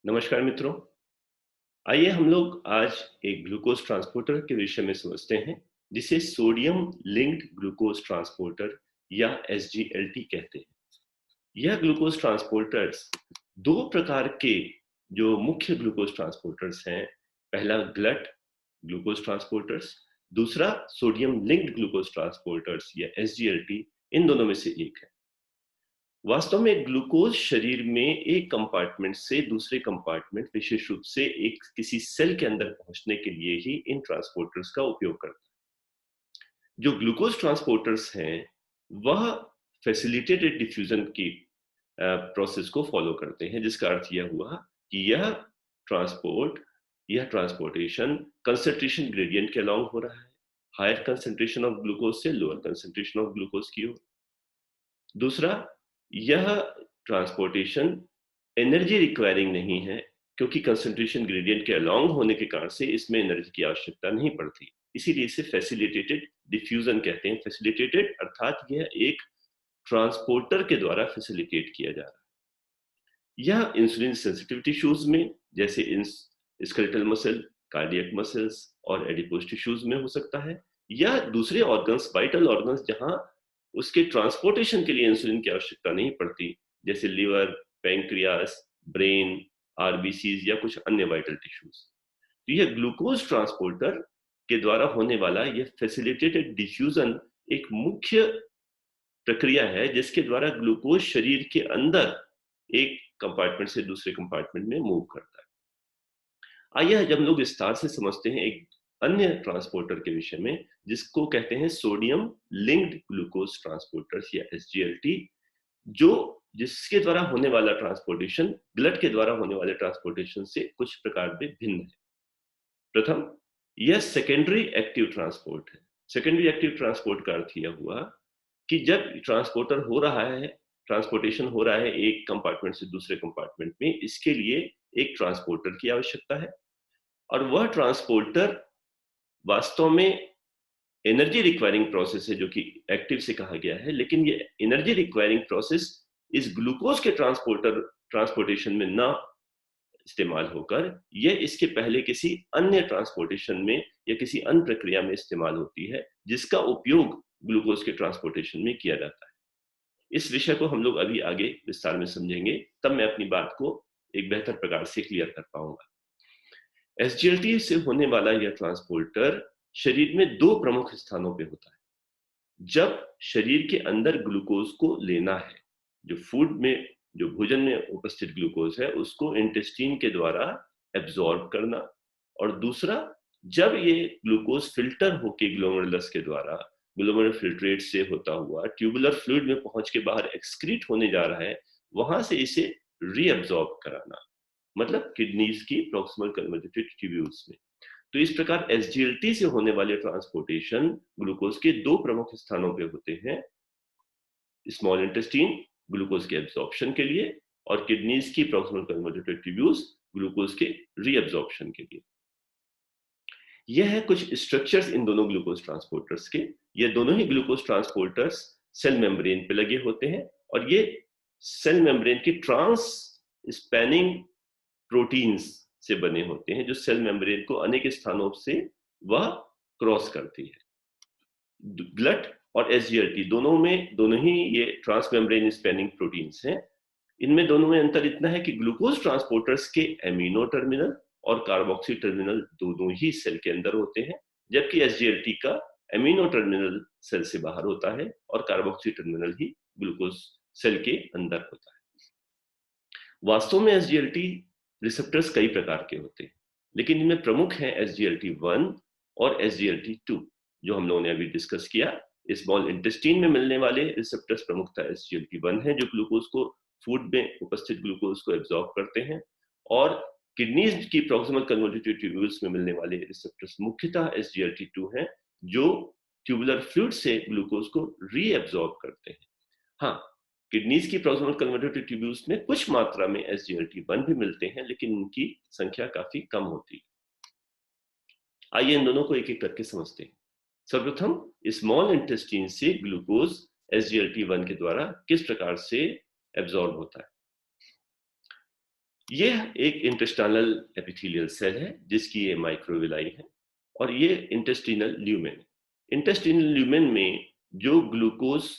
नमस्कार मित्रों। आइए हम लोग आज एक ग्लूकोज ट्रांसपोर्टर के विषय में समझते हैं जिसे सोडियम लिंक्ड ग्लूकोज ट्रांसपोर्टर या एसजीएलटी कहते हैं। यह ग्लूकोज ट्रांसपोर्टर्स दो प्रकार के जो मुख्य ग्लूकोज ट्रांसपोर्टर्स हैं, पहला ग्लट ग्लूकोज ट्रांसपोर्टर्स, दूसरा सोडियम लिंक्ड ग्लूकोज ट्रांसपोर्टर्स या एसजीएलटी, इन दोनों में से एक है। वास्तव में ग्लूकोज शरीर में एक कंपार्टमेंट से दूसरे कंपार्टमेंट, विशेष रूप से एक किसी सेल के अंदर पहुंचने के लिए ही इन ट्रांसपोर्टर्स का उपयोग करता है। जो ग्लूकोज ट्रांसपोर्टर्स हैं वह फैसिलिटेटेड डिफ्यूजन की प्रोसेस को फॉलो करते हैं, जिसका अर्थ यह हुआ कि यह ट्रांसपोर्टेशन कंसंट्रेशन ग्रेडियंट के अलॉन्ग हो रहा है, हायर कंसंट्रेशन ऑफ ग्लूकोज से लोअर कंसंट्रेशन ऑफ ग्लूकोज की ओर। दूसरा, यह ट्रांसपोर्टेशन एनर्जी रिक्वायरिंग नहीं है, क्योंकि कंसंट्रेशन ग्रेडियंट के अलॉन्ग होने के कारण से इसमें एनर्जी की आवश्यकता नहीं पड़ती। इसीलिए इसे फैसिलिटेटेड डिफ्यूजन कहते हैं। फैसिलिटेटेड अर्थात यह एक ट्रांसपोर्टर के द्वारा फैसिलिटेट किया जा रहा है। यह इंसुलिन सेंसिटिव टिश्यूज में, जैसे स्केलेटल मसल, कार्डियक मसल्स और एडिपोज टिश्यूज में हो सकता है, या दूसरे ऑर्गन्स, वाइटल ऑर्गन्स, जहां उसके ट्रांसपोर्टेशन के लिए इंसुलिन की आवश्यकता नहीं पड़ती, जैसे लिवर, पैंक्रियास, ब्रेन, आरबीसीज या कुछ अन्य वाइटल टिश्यूज। तो यह ग्लूकोज ट्रांसपोर्टर के द्वारा होने वाला यह फैसिलिटेटेड डिफ्यूजन एक मुख्य प्रक्रिया है, जिसके द्वारा ग्लूकोज शरीर के अंदर एक कंपार्टमेंट से दूसरे कंपार्टमेंट में मूव करता है। आइए जब हम लोग विस्तार से समझते हैं एक अन्य ट्रांसपोर्टर के विषय में, जिसको कहते हैं सोडियम लिंक्ड ग्लूकोज ट्रांसपोर्टर्स या एसजीएलटी, जो जिसके द्वारा होने वाला ट्रांसपोर्टेशन ब्लड के द्वारा होने वाले ट्रांसपोर्टेशन से कुछ प्रकार में भिन्न है। प्रथम, यह सेकेंडरी एक्टिव ट्रांसपोर्ट है। सेकेंडरी एक्टिव ट्रांसपोर्ट का अर्थ यह हुआ कि जब ट्रांसपोर्टेशन हो रहा है एक कंपार्टमेंट से दूसरे कंपार्टमेंट में, इसके लिए एक ट्रांसपोर्टर की आवश्यकता है, और वह ट्रांसपोर्टर वास्तव में एनर्जी रिक्वायरिंग प्रोसेस है, जो कि एक्टिव से कहा गया है, लेकिन ये एनर्जी रिक्वायरिंग प्रोसेस इस ग्लूकोज के ट्रांसपोर्टेशन में ना इस्तेमाल होकर यह इसके पहले किसी अन्य ट्रांसपोर्टेशन में या किसी अन्य प्रक्रिया में इस्तेमाल होती है, जिसका उपयोग ग्लूकोज के ट्रांसपोर्टेशन में किया जाता है। इस विषय को हम लोग अभी आगे विस्तार में समझेंगे, तब मैं अपनी बात को एक बेहतर प्रकार से क्लियर कर पाऊंगा। एसजीएलटी से होने वाला यह ट्रांसपोर्टर शरीर में दो प्रमुख स्थानों पे होता है। जब शरीर के अंदर ग्लूकोज को लेना है, जो भोजन में उपस्थित ग्लूकोज है उसको इंटेस्टाइन के द्वारा एब्जॉर्ब करना, और दूसरा, जब ये ग्लूकोज फिल्टर होके ग्लोमेरुलस के द्वारा ग्लोमेरुलर फिल्ट्रेट से होता हुआ ट्यूबुलर फ्लूइड में पहुंच के बाहर एक्सक्रीट होने जा रहा है, वहां से इसे रीअब्जॉर्ब कराना, मतलब किडनीज की प्रॉक्सिमल कन्वर्जेटिव ट्यूब्यूल्स में। तो इस प्रकार एसजीएलटी से होने वाले ट्रांसपोर्टेशन ग्लूकोज के दो प्रमुख स्थानों पे होते हैं, स्मॉल इंटेस्टाइन ग्लूकोज के एब्जॉर्प्शन के लिए, और किडनीज की प्रॉक्सिमल कन्वर्जेटिव ट्यूब्यूल्स ग्लूकोज के रीअब्जॉर्प्शन के लिए। यह है कुछ स्ट्रक्चर्स इन दोनों ग्लूकोज ट्रांसपोर्टर्स के। ये दोनों ही ग्लूकोज ट्रांसपोर्टर्स सेल मेम्ब्रेन पे लगे होते हैं, और ये सेल मेम्ब्रेन की ट्रांस स्पैनिंग प्रोटीन्स से बने होते हैं, जो सेल मेम्ब्रेन को अनेक स्थानों से वह क्रॉस करती है। ग्लट और एसजीएलटी दोनों ही ये ट्रांस मेम्ब्रेन स्पैनिंग प्रोटीन्स हैं। इनमें दोनों में अंतर इतना है कि ग्लूकोज ट्रांसपोर्टर्स के एमिनो टर्मिनल और कार्बोक्सी टर्मिनल दोनों ही सेल के अंदर होते हैं, जबकि एसजीएलटी का एमिनो टर्मिनल सेल से बाहर होता है और कार्बोक्सी टर्मिनल ही ग्लूकोज सेल के अंदर होता है। वास्तव में एसजीएलटी रिसेप्टर्स कई प्रकार के होते हैं, लेकिन इनमें प्रमुख हैं SGLT1 और SGLT2, जो हम लोगों ने अभी डिस्कस किया। स्मॉल इंटेस्टाइन में मिलने वाले रिसेप्टर्स प्रमुखतः SGLT1 है, जो ग्लूकोज को फूड में उपस्थित ग्लूकोज को एब्जॉर्ब करते हैं, और किडनीज की प्रॉक्सिमल कन्वर्जेटिव ट्यूब्यूल्स में मिलने वाले रिसेप्टर्स मुख्यतः SGLT2 हैं, जो ट्यूबुलर फ्लूइड से ग्लूकोज को रीअब्जॉर्ब करते हैं। हाँ, किडनीज की प्रॉक्सिमल कन्वर्जेटिव ट्यूब्यूल्स में कुछ मात्रा में SGLT1 भी मिलते हैं, लेकिन उनकी संख्या काफी कम होती है। आइए इन दोनों को एक एक करके समझते हैं। सर्वप्रथम, स्मॉल इंटेस्टाइन से ग्लूकोज SGLT1 के द्वारा किस प्रकार से एब्जॉर्ब होता है। यह एक इंटेस्टाइनल एपिथेलियल सेल है जिसकी ये माइक्रोविलाई है और ये इंटेस्टिनल ल्यूमेन। इंटेस्टिनल ल्यूमेन में जो ग्लूकोज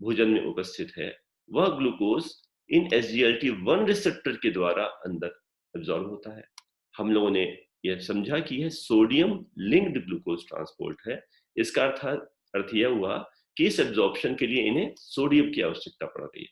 भोजन में उपस्थित है वह ग्लूकोज इन SGLT1 रिसेप्टर के द्वारा अंदर एब्जॉर्ब होता है। हम लोगों ने यह समझा कि यह सोडियम लिंक्ड ग्लूकोज ट्रांसपोर्ट है। इसका अर्थ यह हुआ कि इस एब्जॉर्प्शन के लिए इन्हें सोडियम की आवश्यकता पड़ रही है,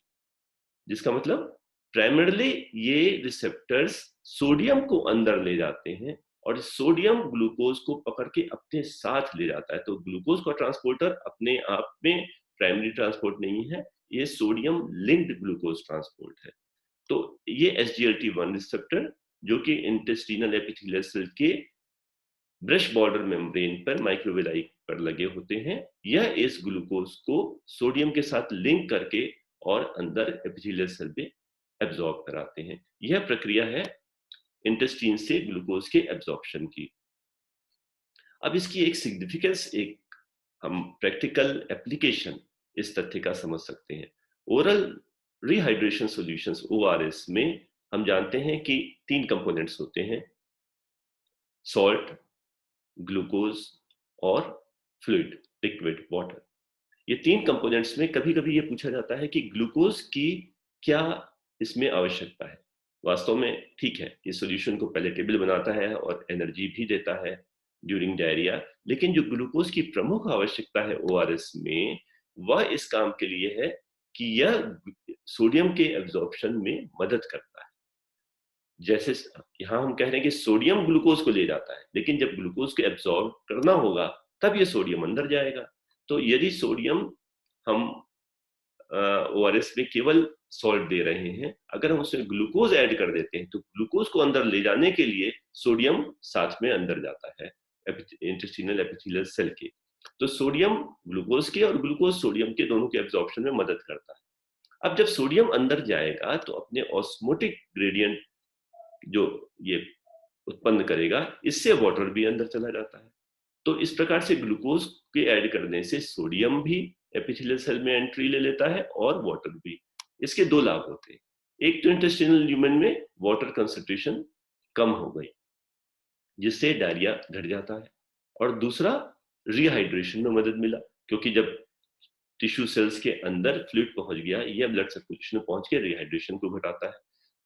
जिसका मतलब प्राइमरली ये रिसेप्टर्स सोडियम को अंदर ले जाते हैं और सोडियम ग्लूकोज को पकड़ के अपने साथ ले जाता है। तो ग्लूकोज का ट्रांसपोर्टर अपने आप में प्राइमरी ट्रांसपोर्ट नहीं है, ये सोडियम लिंक्ड ग्लूकोज ट्रांसपोर्ट है। तो ये SGLT1 रिसेप्टर जो कि इंटेस्टिनल एपिथेलियल सेल के ब्रश बॉर्डर मेम्ब्रेन पर माइक्रोविलाई पर लगे होते हैं, यह इस ग्लूकोज को सोडियम के साथ लिंक करके और अंदर एपिथेलियल सेल में एब्जॉर्ब कराते हैं। यह प्रक्रिया है इंटेस्टाइन से ग्लूकोज के एब्जॉर्प्शन की। अब इसकी एक सिग्निफिकेंस, एक हम प्रैक्टिकल एप्लीकेशन इस तथ्य का समझ सकते हैं। ओरल रिहाइड्रेशन सॉल्यूशंस ORS में हम जानते हैं कि 3 कंपोनेंट्स होते हैं, सॉल्ट, ग्लूकोज और फ्लूइड लिक्विड वाटर। ये 3 कंपोनेंट्स में कभी-कभी ये पूछा जाता है कि ग्लूकोज की क्या इसमें आवश्यकता है। वास्तव में ठीक है, ये सॉल्यूशन को पैलेटेबल बनाता है और एनर्जी भी देता है ड्यूरिंग डायरिया, लेकिन जो ग्लूकोज की प्रमुख आवश्यकता है ORS में, वह इस काम के लिए है कि यह सोडियम के एब्जॉर्प्शन में मदद करता है। जैसे यहाँ हम कह रहे हैं कि सोडियम ग्लूकोज को ले जाता है, लेकिन जब ग्लूकोज को एब्जॉर्ब करना होगा तब ये सोडियम अंदर जाएगा। तो यदि सोडियम हम ORS में केवल सॉल्ट दे रहे हैं, अगर हम उसमें ग्लूकोज ऐड कर देते हैं तो ग्लूकोज को अंदर ले जाने के लिए सोडियम साथ में अंदर जाता है इंटेस्टिनल एपिथेलियल सेल के। तो सोडियम ग्लूकोज के और ग्लूकोज सोडियम के दोनों के एब्जॉर्प्शन में मदद करता है। अब जब सोडियम अंदर जाएगा तो अपने ऑस्मोटिक ग्रेडियंट जो ये उत्पन्न करेगा, इससे वाटर भी अंदर चला जाता है। तो इस प्रकार से ग्लूकोज के ऐड करने से सोडियम भी एपिथेलियल सेल में एंट्री ले लेता है और वाटर भी। इसके 2 लाभ होते हैं। एक तो इंटेस्टिनल ल्यूमेन में वाटर कंसंट्रेशन कम हो गई, जिससे डायरिया घट जाता है, और दूसरा रिहाइड्रेशन में मदद मिला, क्योंकि जब टिश्यू सेल्स के अंदर फ्लूइड पहुंच गया, यह ब्लड सर्कुलेशन में पहुंच के रिहाइड्रेशन को घटाता है।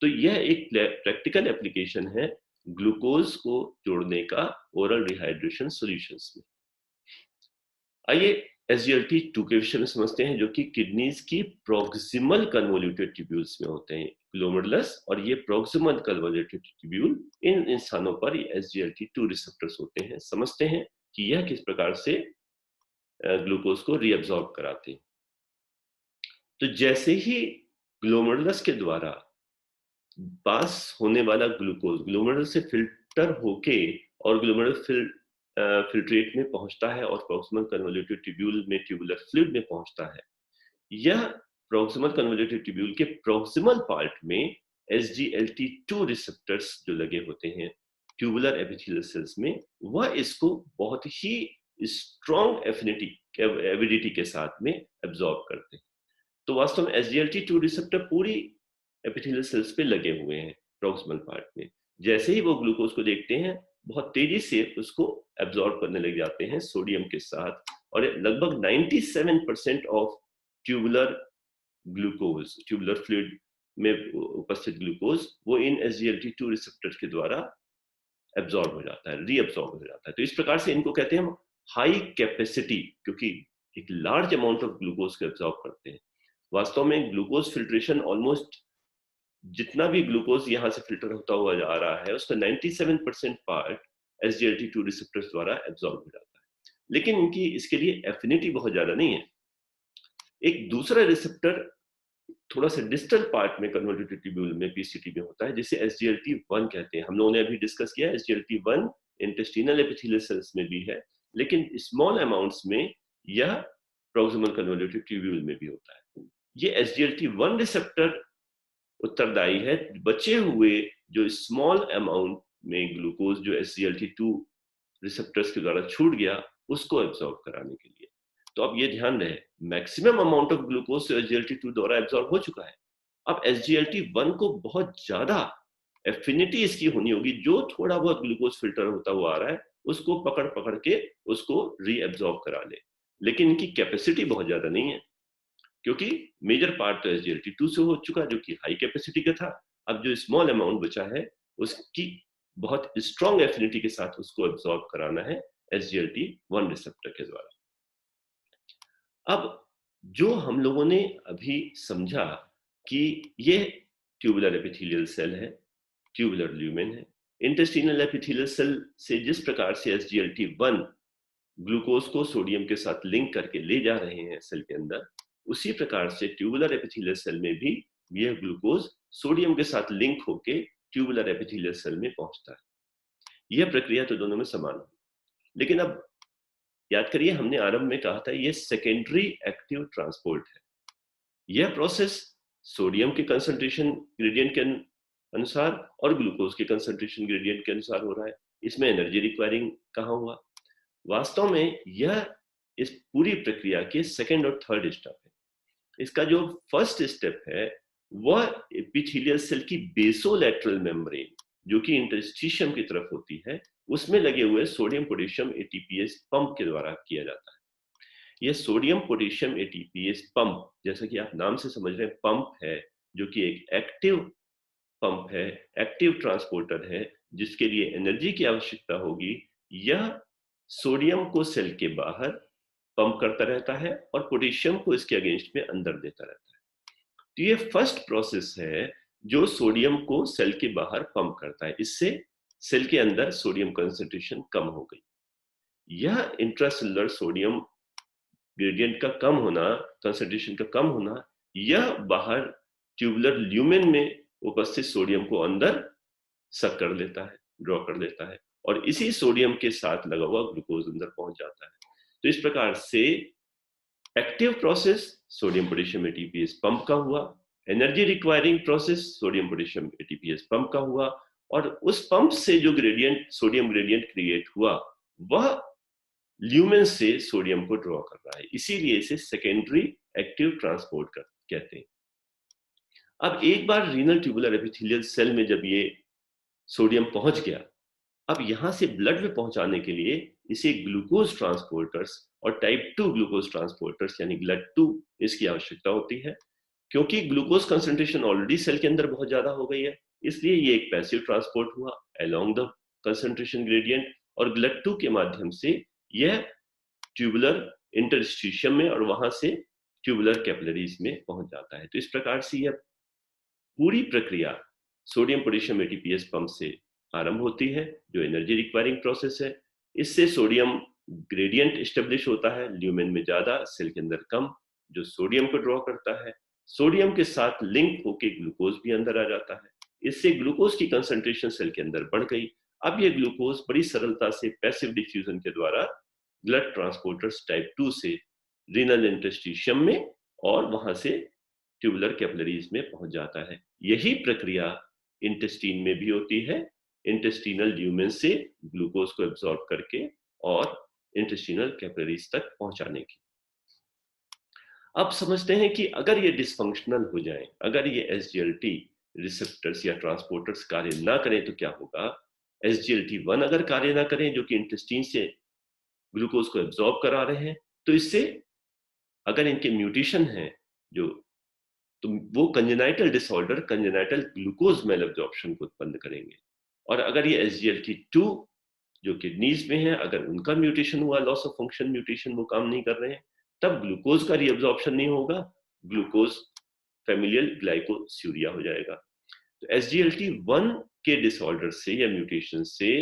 तो यह एक प्रैक्टिकल एप्लीकेशन है ग्लूकोज को जोड़ने का ओरल रिहाइड्रेशन सॉल्यूशंस में। आइए SGLT2 के विषय में समझते हैं, जो कि किडनीज की प्रोक्सिमल कन्वोल्यूटेड ट्यूब्यूल्स में होते हैं, ग्लोमेरुलस, और ये प्रोक्सिमल कन्वोल्यूटेड ट्यूब्यूल इन स्थानों पर SGLT2 रिसेप्टर्स होते हैं। समझते हैं कि यह किस प्रकार से ग्लूकोज को रीअब्सॉर्ब कराते हैं। तो जैसे ही ग्लोमेरुलस के द्वारा पास होने वाला ग्लूकोज ग्लोमेरुलस से फिल्टर होके और ग्लोमेरुलर फिल्ट्रेट में पहुंचता है और प्रोक्सिमल कन्वोल्यूटेड ट्यूब्यूल में ट्यूबुलर फ्लूइड में पहुंचता है, यह प्रोक्सिमल कन्वोल्यूटेड ट्यूब्यूल के प्रोक्सिमल पार्ट में SGLT2 रिसेप्टर्स जो लगे होते हैं ट्यूबुलर एपिथेलियल सेल्स में, वह इसको बहुत ही स्ट्रॉन्ग एविडिटी के साथ में एब्जॉर्ब करते हैं। तो वास्तव में SGLT2 रिसेप्टर पूरी एपिथेलियल सेल्स पे लगे हुए हैं प्रोक्सिमल पार्ट में। जैसे ही वो ग्लूकोज को देखते हैं, बहुत तेजी से उसको एब्जॉर्ब करने लग जाते हैं सोडियम के साथ, और लगभग 97% of tubular glucose, tubular fluid में उपस्थित ग्लूकोज, वो इन SGLT2 रिसेप्टर के द्वारा एब्जॉर्ब हो जाता है, रीअब्सॉर्ब हो जाता है। तो इस प्रकार से इनको कहते हैं हम हाई कैपेसिटी, क्योंकि एक लार्ज अमाउंट ऑफ ग्लूकोज को एब्जॉर्ब करते हैं। वास्तव में ग्लूकोज फिल्ट्रेशन ऑलमोस्ट जितना भी ग्लूकोज यहाँ से फिल्टर होता हुआ जा रहा है, उसका 97% पार्ट SGLT2 रिसेप्टर्स द्वारा एब्जॉर्ब हो जाता है। लेकिन इनकी इसके लिए एफिनिटी बहुत ज्यादा नहीं है। एक दूसरा रिसेप्टर थोड़ा सा डिस्टल पार्ट में कन्वोल्यूटेड ट्यूब्यूल में PCT में होता है, जिसे SGLT1 कहते हैं। हम लोगों ने अभी डिस्कस किया SGLT1 इंटेस्टिनल एपिथेलियल सेल्स में भी है, लेकिन स्मॉल अमाउंट्स में यह प्रोक्सिमल कन्वोल्यूटेड ट्यूब्यूल में भी होता है। ये SGLT1 रिसेप्टर उत्तरदायी है बचे हुए जो स्मॉल अमाउंट में ग्लूकोज जो SGLT2 रिसेप्टर्स के द्वारा छूट गया, उसको एब्जॉर्ब कराने के लिए। तो अब ये ध्यान रहे, maximum amount of glucose SGLT2 द्वारा एब्जॉर्ब हो चुका है। अब SGLT1 को बहुत ज्यादा एफिनिटी इसकी होनी होगी, जो थोड़ा बहुत ग्लूकोज फिल्टर होता हुआ आ रहा है उसको पकड़ पकड़ के उसको रीएब्जॉर्ब करा ले। लेकिन इनकी कैपेसिटी बहुत ज्यादा नहीं है, क्योंकि मेजर पार्ट तो SGLT2 से हो चुका जो कि हाई कैपेसिटी का था। अब जो स्मॉल अमाउंट बचा है उसकी बहुत स्ट्रॉन्ग एफिनिटी के साथ उसको एब्जॉर्ब कराना है SGLT1 रिसेप्टर के द्वारा। अब जो हम लोगों ने अभी समझा कि ये ट्यूबुलर एपिथेलियल सेल है, ट्यूबुलर ल्यूमेन है। इंटेस्टिनल एपिथेलियल सेल से जिस प्रकार से SGLT1 ग्लूकोज को सोडियम के साथ लिंक करके ले जा रहे हैं सेल के अंदर, उसी प्रकार से ट्यूबुलर एपिथेलियल सेल में भी यह ग्लूकोज सोडियम के साथ लिंक होके ट्यूबुलर एपिथेलियल सेल में पहुंचता है। यह प्रक्रिया तो दोनों में समान है, लेकिन अब याद करिए हमने आरंभ में कहा था यह सेकेंडरी एक्टिव ट्रांसपोर्ट है। यह प्रोसेस सोडियम के कंसंट्रेशन ग्रेडियंट के अनुसार और ग्लूकोज के कंसंट्रेशन ग्रेडियंट के अनुसार हो रहा है। इसमें एनर्जी रिक्वायरिंग कहाँ हुआ? वास्तव में यह इस पूरी प्रक्रिया के सेकंड और थर्ड स्टेप है। इसका जो फर्स्ट स्टेप है वह एपिथेलियल सेल की बेसोलैटरल मेम्ब्रेन जो कि इंटरस्टिशियम की तरफ होती है, उसमें लगे हुए सोडियम पोटेशियम ATPase पंप के द्वारा किया जाता है। यह सोडियम पोटेशियम ATPase पंप, जैसा कि आप नाम से समझ रहे हैं, पंप है जो कि एक एक्टिव पंप है, एक्टिव ट्रांसपोर्टर है, जिसके लिए एनर्जी की आवश्यकता होगी। यह सोडियम को सेल के बाहर पंप करता रहता है और पोटेशियम को इसके अगेंस्ट में अंदर देता रहता है। तो ये फर्स्ट प्रोसेस है जो सोडियम को सेल के बाहर पंप करता है। इससे सेल के अंदर सोडियम कंसंट्रेशन कम हो गई। यह इंट्रासेलुलर सोडियम ग्रेडियंट का कम होना, कंसंट्रेशन का कम होना, यह बाहर ट्यूबुलर ल्यूमेन में उपस्थित सोडियम को अंदर सक कर लेता है, ड्रॉ कर लेता है, और इसी सोडियम के साथ लगा हुआ ग्लूकोज अंदर पहुंच जाता है। तो इस प्रकार से active process sodium potassium ATPase pump का हुआ, energy requiring process sodium potassium ATPase pump का हुआ, और उस पंप से जो ग्रेडियंट सोडियम ग्रेडियंट क्रिएट हुआ वह ल्यूमेन से सोडियम को ड्रॉ कर रहा है। इसीलिए इसे सेकेंडरी एक्टिव ट्रांसपोर्ट कहते हैं। अब एक बार रीनल ट्यूबुलर एपिथेलियल सेल में जब ये सोडियम पहुंच गया, अब यहां से ब्लड में पहुंचाने के लिए इसे ग्लूकोज ट्रांसपोर्टर्स और टाइप 2 ग्लूकोज ट्रांसपोर्टर्स यानी GLUT2 इसकी आवश्यकता होती है, क्योंकि ग्लूकोज कंसंट्रेशन ऑलरेडी सेल के अंदर बहुत ज्यादा हो गई है। इसलिए ये एक पैसिव ट्रांसपोर्ट हुआ अलोंग द कंसंट्रेशन ग्रेडियंट, और GLUT2 के माध्यम से यह ट्यूबुलर इंटरस्टिशियम में और वहां से ट्यूबुलर कैपिलरीज में पहुंच जाता है। तो इस प्रकार से यह पूरी प्रक्रिया सोडियम पोटेशियम ATPase पंप से आरंभ होती है, जो एनर्जी रिक्वायरिंग प्रोसेस है। इससे सोडियम ग्रेडियंट एस्टेब्लिश होता है, ल्यूमेन में ज्यादा, सेल के अंदर कम, जो सोडियम को ड्रॉ करता है। सोडियम के साथ लिंक होकर ग्लूकोज भी अंदर आ जाता है। इससे ग्लूकोज की कंसंट्रेशन सेल के अंदर बढ़ गई। अब ये ग्लूकोज बड़ी सरलता से पैसिव डिफ्यूजन के द्वारा ब्लड ट्रांसपोर्टर्स टाइप 2 से रीनल इंटरस्टिशियम में और वहां से ट्यूबुलर कैपिलरीज में पहुंच जाता है। यही प्रक्रिया इंटेस्टीन में भी होती है, इंटेस्टिनल ल्यूमेन से ग्लूकोज को एब्जॉर्ब करके और इंटेस्टिनल कैपिलरीज तक पहुंचाने की। अब समझते हैं कि अगर ये डिसफंक्शनल हो जाए, अगर ये SGLT रिसेप्टर्स या ट्रांसपोर्टर्स कार्य ना करें तो क्या होगा? SGLT1 अगर कार्य ना करें, जो कि इंटेस्टीन से ग्लूकोज को एब्जॉर्ब करा रहे हैं, तो इससे अगर इनके म्यूटेशन है जो, तो वो congenital disorder, congenital glucose malabsorption को उत्पन्न करेंगे। और अगर ये SGLT2 जो किडनीज में है, अगर उनका म्यूटेशन हुआ, लॉस ऑफ फंक्शन म्यूटेशन, वो काम नहीं कर रहे हैं, तब ग्लूकोज का रीअब्जॉर्प्शन नहीं होगा, ग्लूकोज फैमिलियल ग्लाइकोस्यूरिया हो जाएगा। तो SGLT1 के डिसऑर्डर से या म्यूटेशन से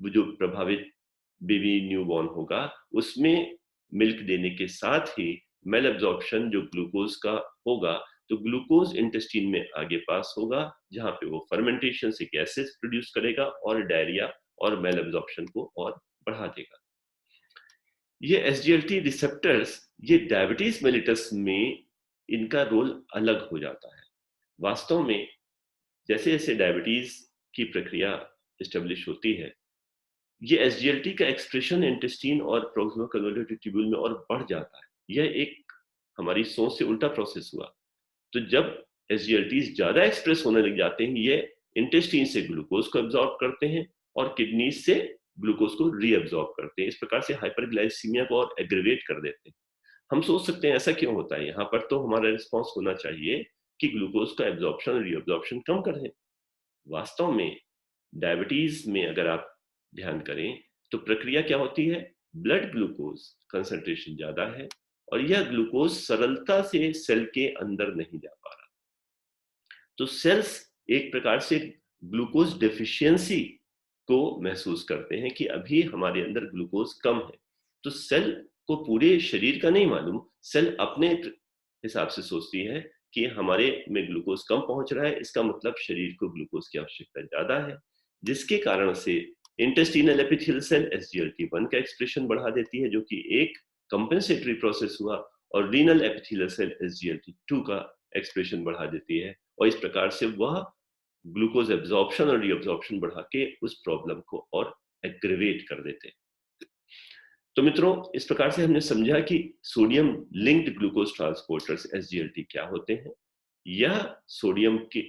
जो प्रभावित बेबी न्यूबॉर्न होगा, उसमें मिल्क देने के साथ ही मेल एब्जॉर्प्शन जो ग्लूकोज का होगा, तो ग्लूकोज इंटेस्टीन में आगे पास होगा, जहां पे वो फर्मेंटेशन से गैसेस प्रोड्यूस करेगा और डायरिया और मेल एब्जॉर्प्शन को और बढ़ा देगा। ये SGLT रिसेप्टर्स, ये डायबिटीज मेलिटस में इनका रोल अलग हो जाता है। वास्तव में जैसे जैसे डायबिटीज की प्रक्रिया एस्टेब्लिश होती है, ये SGLT का एक्सप्रेशन इंटेस्टीन और प्रोक्सिमल कन्वोल्यूटिव ट्यूब्यूल में और बढ़ जाता है। यह एक हमारी सोच से उल्टा प्रोसेस हुआ। तो जब SGLTs ज्यादा एक्सप्रेस होने लग जाते हैं, ये इंटेस्टाइन से ग्लूकोज को एब्जॉर्ब करते हैं और किडनी से ग्लूकोज को रीअब्जॉर्ब करते हैं। इस प्रकार से हाइपरग्लाइसीमिया को और एग्रीवेट कर देते हैं। हम सोच सकते हैं ऐसा क्यों होता है? यहाँ पर तो हमारा रिस्पॉन्स होना चाहिए कि ग्लूकोज का एब्जॉर्प्शन और रीअब्जॉर्प्शन कम करें। वास्तव में डायबिटीज में अगर आप ध्यान करें तो प्रक्रिया क्या होती है? ब्लड ग्लूकोज कंसंट्रेशन ज्यादा है और यह ग्लूकोज सरलता से सेल के अंदर नहीं जा पा रहा। तो सेल्स एक प्रकार से ग्लूकोज डेफिशिएंसी को महसूस करते हैं कि अभी हमारे अंदर ग्लूकोज कम है। तो सेल को पूरे शरीर का नहीं मालूम, सेल अपने हिसाब से सोचती है कि हमारे में ग्लूकोज कम पहुंच रहा है, इसका मतलब शरीर को ग्लूकोज की आवश्यकता ज्यादा है, जिसके कारण से इंटेस्टिनल एपिथेलियल सेल SGLT1 का एक्सप्रेशन बढ़ा देती है, जो कि एक कंपेंसेटरी प्रोसेस हुआ, और रीनल एपिथेलियल सेल SGLT2 का एक्सप्रेशन बढ़ा देती है, और इस प्रकार से वह ग्लूकोज एब्जॉर्प्शन और रीअब्जॉर्प्शन बढ़ा के उस प्रॉब्लम को और एग्रेवेट कर देते हैं। तो मित्रों, इस प्रकार से हमने समझा कि sodium linked glucose transporters SGLT क्या होते हैं। यह सोडियम के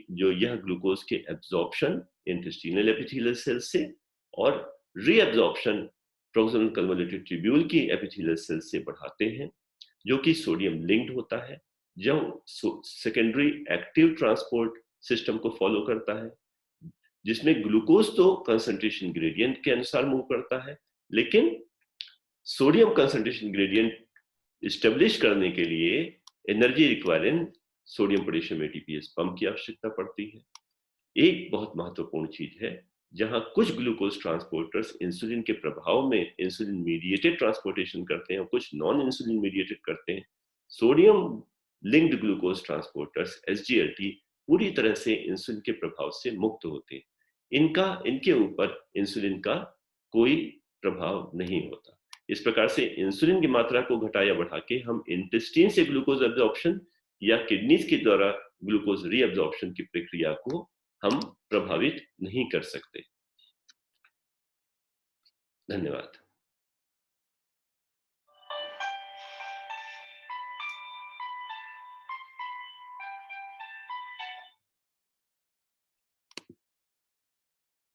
यह ग्लूकोज के एब्जॉर्प्शन इंटेस्टिनल एपिथेलियल सेल से और रीअब्जॉर्प्शन प्रोक्सिमल कन्वोल्यूटेड ट्यूब्यूल की एपिथेलियल सेल से बढ़ाते हैं, जो कि सोडियम लिंक्ड होता है, जो सेकेंडरी एक्टिव ट्रांसपोर्ट सिस्टम को फॉलो करता है, जिसमें ग्लूकोज तो कंसंट्रेशन ग्रेडियंट के अनुसार मूव करता है, लेकिन सोडियम कंसंट्रेशन ग्रेडियंट स्टेब्लिश करने के लिए energy requiring sodium potassium ATPase pump की आवश्यकता पड़ती है। एक बहुत महत्वपूर्ण चीज है, जहां कुछ ग्लूकोज ट्रांसपोर्टर्स इंसुलिन के प्रभाव में इंसुलिन मीडिएटेड ट्रांसपोर्टेशन करते हैं और कुछ नॉन इंसुलिन मीडिएटेड करते हैं। Sodium linked glucose transporters SGLT पूरी तरह से इंसुलिन के प्रभाव से मुक्त होते हैं। इनके ऊपर इंसुलिन का कोई प्रभाव नहीं होता। इस प्रकार से इंसुलिन की मात्रा को घटा या बढ़ा के हम इंटेस्टाइन से ग्लूकोज एब्जॉर्प्शन या किडनीज के द्वारा ग्लूकोज रीअब्जॉर्प्शन की प्रक्रिया को हम प्रभावित नहीं कर सकते। धन्यवाद।